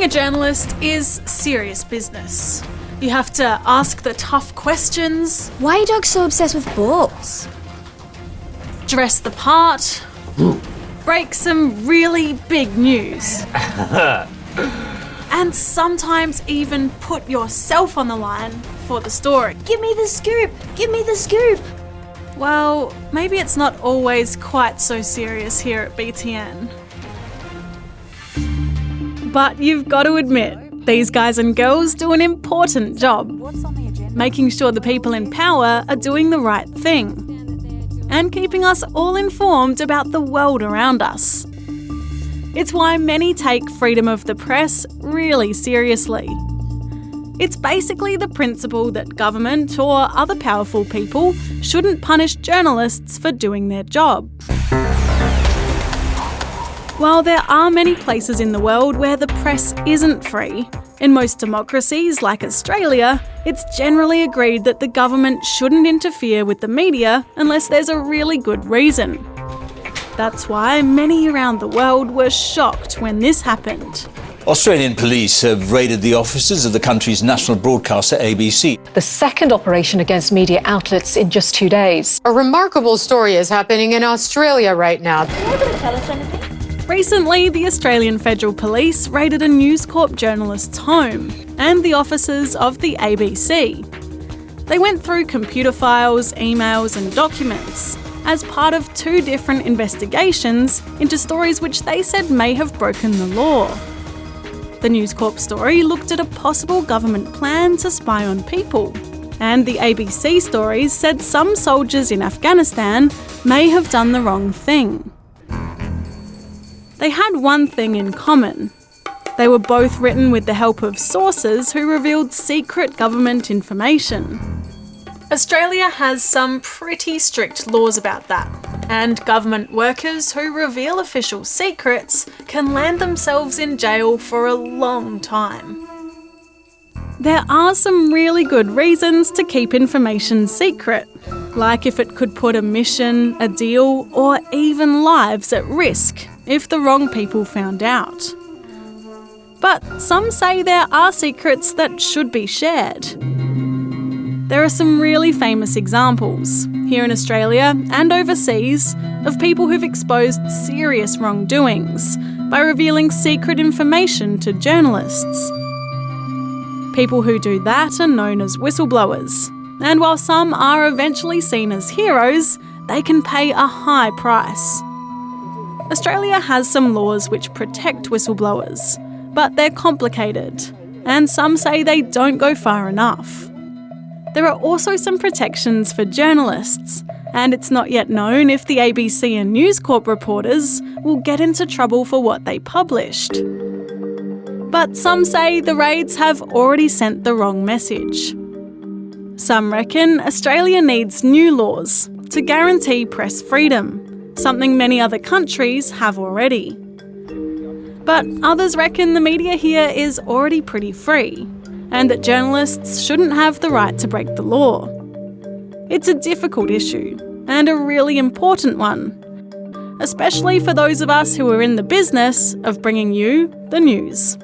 a journalist is serious business. You have to ask the tough questions, Why are dogs so obsessed with balls? dress the part, break some really big news, and sometimes even put yourself on the line for the story. Give me the scoop! Give me the scoop! Well, maybe it's not always quite so serious here at BTN. But you've got to admit, these guys and girls do an important job, making sure the people in power are doing the right thing and keeping us all informed about the world around us. It's why many take freedom of the press really seriously. It's basically the principle that government or other powerful people shouldn't punish journalists for doing their job. While there are many places in the world where the press isn't free, in most democracies like Australia, it's generally agreed that the government shouldn't interfere with the media unless there's a really good reason. That's why many around the world were shocked when this happened. Australian police have raided the offices of the country's national broadcaster ABC. The second operation against media outlets in just 2 days. A remarkable story is happening in Australia right now. Are you able to tell us anything? Recently, the Australian Federal Police raided a News Corp journalist's home and the offices of the ABC. They went through computer files, emails and documents as part of 2 different investigations into stories which they said may have broken the law. The News Corp story looked at a possible government plan to spy on people, and the ABC stories said some soldiers in Afghanistan may have done the wrong thing. They had one thing in common. They were both written with the help of sources who revealed secret government information. Australia has some pretty strict laws about that, and government workers who reveal official secrets can land themselves in jail for a long time. There are some really good reasons to keep information secret, like if it could put a mission, a deal, or even lives at risk if the wrong people found out. But some say there are secrets that should be shared. There are some really famous examples, here in Australia and overseas, of people who've exposed serious wrongdoings by revealing secret information to journalists. People who do that are known as whistleblowers, and while some are eventually seen as heroes, they can pay a high price. Australia has some laws which protect whistleblowers, but they're complicated, and some say they don't go far enough. There are also some protections for journalists, and it's not yet known if the ABC and News Corp reporters will get into trouble for what they published. But some say the raids have already sent the wrong message. Some reckon Australia needs new laws to guarantee press freedom, something many other countries have already. But others reckon the media here is already pretty free, and that journalists shouldn't have the right to break the law. It's a difficult issue, and a really important one, especially for those of us who are in the business of bringing you the news.